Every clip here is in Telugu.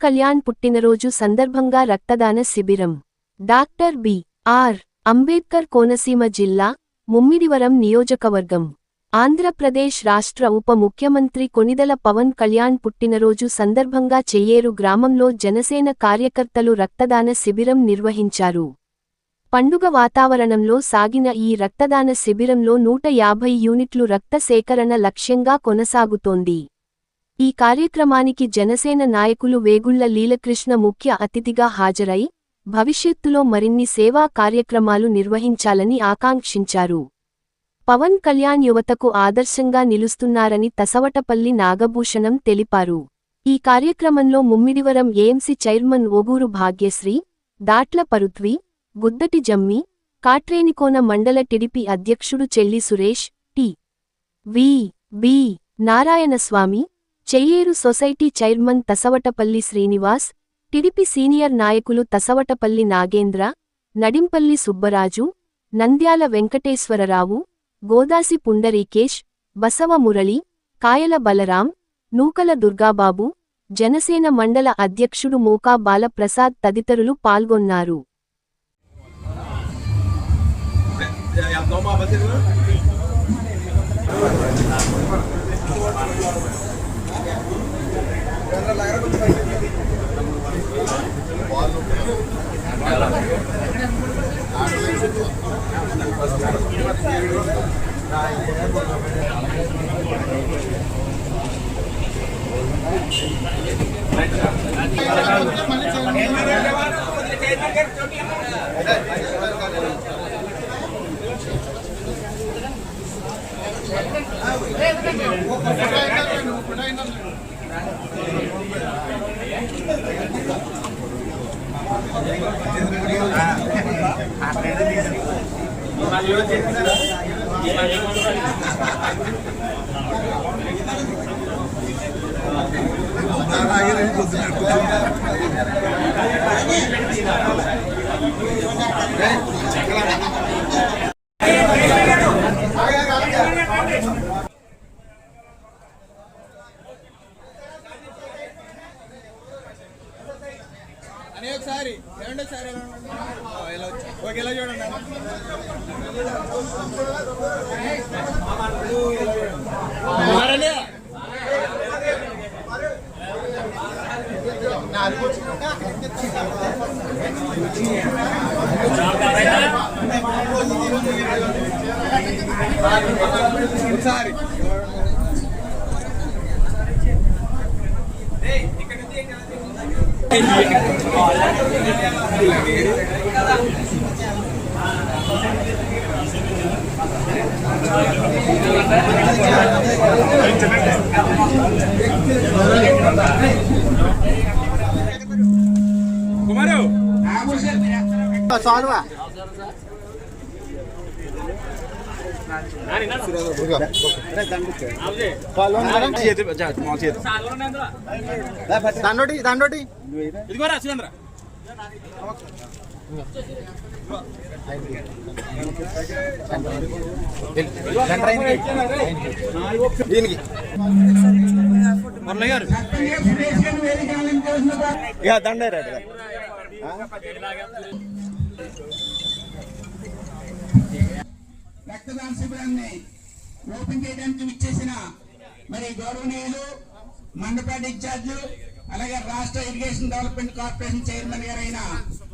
కళ్యాణ్ పుట్టినరోజు సందర్భంగా రక్తదాన శిబిరం. Doctor B.R.. అంబేద్కర్ కోనసీమ జిల్లా, ముమ్మిడివరం నియోజకవర్గం. ఆంధ్రప్రదేశ్ రాష్ట్ర ఉప ముఖ్యమంత్రి కొణిదెల పవన్ కళ్యాణ్ పుట్టినరోజు సందర్భంగా చెయ్యేరు గ్రామంలో జనసేన కార్యకర్తలు రక్తదాన శిబిరం నిర్వహించారు. పండుగ వాతావరణంలో సాగిన ఈ రక్తదాన శిబిరంలో 150 యూనిట్లు రక్త సేకరణ లక్ష్యంగా కొనసాగుతోంది. ఈ కార్యక్రమానికి జనసేన నాయకులు వేగుళ్ల లీలకృష్ణ ముఖ్య అతిథిగా హాజరై, భవిష్యత్తులో మరిన్ని సేవా కార్యక్రమాలు నిర్వహించాలని ఆకాంక్షించారు. పవన్ కళ్యాణ్ యువతకు ఆదర్శంగా నిలుస్తున్నారని తసవటపల్లి నాగభూషణం తెలిపారు. ఈ కార్యక్రమంలో ముమ్మిడివరం ఏఎంసీ చైర్మన్ ఓగూరు భాగ్యశ్రీ, దాట్ల పరుత్వి, గుద్దటి జమ్మి, కాట్రేనికోన మండల టిడిపి అధ్యక్షుడు Chelli Suresh, TVB. Narayanaswamy, Cheyyeru society chairman Tasavatapalli Srinivas, TDP senior నాయకులు తసవటపల్లి నాగేంద్ర, నడింపల్లి సుబ్బరాజు, నంద్యాల వెంకటేశ్వరరావు, గోదాసి పుండరీకేష్, బసవ మురళి, కాయల బలరాం, నూకల దుర్గాబాబు, జనసేన మండల అధ్యక్షుడు మోకా బాలప్రసాద్ తదితరులు పాల్గొన్నారు. ఒకసారి ఇలా చూడండి. ఒకసారి కుమారు సాల్వా దాండోటి ఇదిగోరా సురేంద్ర దీనికి మురళి గారు ఇక దండారు రక్తదాన శిబిరాన్ని ఓపెన్ చేయడానికి విచ్చేసిన మరి గౌరవనీయులు మండపేట ఇన్ఛార్జు, అలాగే రాష్ట్ర ఇరిగేషన్ డెవలప్మెంట్ కార్పొరేషన్ చైర్మన్ గారైన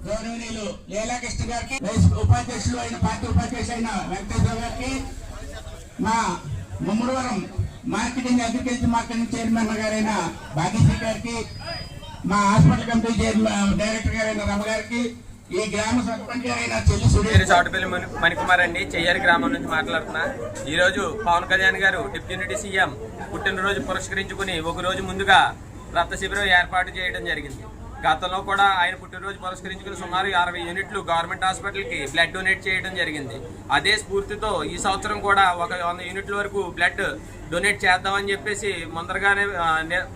గౌరవనీయులు లీలాకృష్ణ గారికి, ఉపాధ్యక్షులు అయిన పార్టీ ఉపాధ్యక్షులు అయిన వెంకటేశ్వర గారికి, మా Mummidivaram marketing agriculture marketing chairman గారైన భాగ్యశ్రీ గారికి, మా హాస్పిటల్ కమిటీ చైర్మన్ డైరెక్టర్ గారైన రమ గారికి, ఈ గ్రామ సర్పంచ్ గారైన చెల్లి సురేష్. చౌటపల్లి మణికుమార్ అండి, చెయ్యారి గ్రామం నుంచి మాట్లాడుతున్నా. ఈ రోజు పవన్ కళ్యాణ్ గారు డిప్యూటీ సీఎం పుట్టినరోజు పురస్కరించుకుని ఒక రోజు ముందుగా రక్త శిబిరం ఏర్పాటు చేయడం జరిగింది. గతంలో కూడా ఆయన పుట్టినరోజు పురస్కరించుకుని సుమారు 60 యూనిట్లు గవర్నమెంట్ హాస్పిటల్కి బ్లడ్ డొనేట్ చేయడం జరిగింది. అదే స్ఫూర్తితో ఈ సంవత్సరం కూడా ఒక 100 యూనిట్ల వరకు బ్లడ్ డొనేట్ చేద్దామని చెప్పేసి ముందరగానే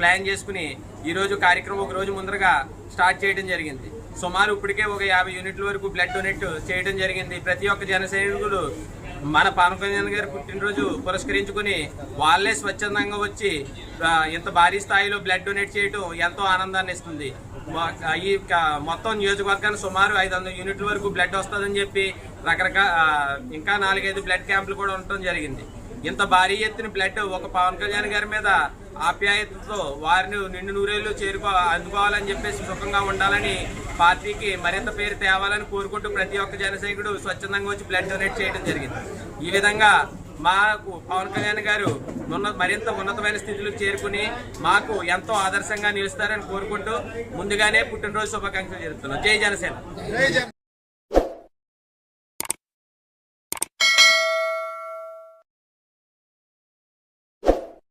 ప్లాన్ చేసుకుని ఈరోజు కార్యక్రమం ఒక రోజు ముందరగా స్టార్ట్ చేయడం జరిగింది. సుమారు ఇప్పటికే ఒక 50 యూనిట్ల వరకు బ్లడ్ డొనేట్ చేయడం జరిగింది. ప్రతి ఒక్క జన సైనికులు మన పవన్ కళ్యాణ్ గారి పుట్టినరోజు పురస్కరించుకుని వాళ్ళే స్వచ్ఛందంగా వచ్చి ఇంత భారీ స్థాయిలో బ్లడ్ డొనేట్ చేయడం ఎంతో ఆనందాన్ని ఇస్తుంది. ఈ మొత్తం నియోజకవర్గానికి సుమారు 500 యూనిట్ల వరకు బ్లడ్ వస్తుందని చెప్పి ఇంకా 4-5 బ్లడ్ క్యాంపులు కూడా ఉండటం జరిగింది. ఇంత భారీ ఎత్తున బ్లడ్ ఒక పవన్ కళ్యాణ్ గారి మీద ఆప్యాయతతో వారిని నిండు నూరేళ్లు అందుకోవాలని చెప్పేసి సుఖంగా ఉండాలని పార్టీకి మరింత పేరు తేవాలని కోరుకుంటూ ప్రతి ఒక్క జన సైనికుడు స్వచ్ఛందంగా వచ్చి బ్లడ్ డొనేట్ చేయడం జరిగింది. ఈ విధంగా మాకు పవన్ కళ్యాణ్ గారు మరింత ఉన్నతమైన స్థితిలోకి చేరుకుని మాకు ఎంతో ఆదర్శంగా నిలుస్తారని కోరుకుంటూ ముందుగానే పుట్టినరోజు శుభాకాంక్షలు జరుపుతున్నాం. జై జనసేన.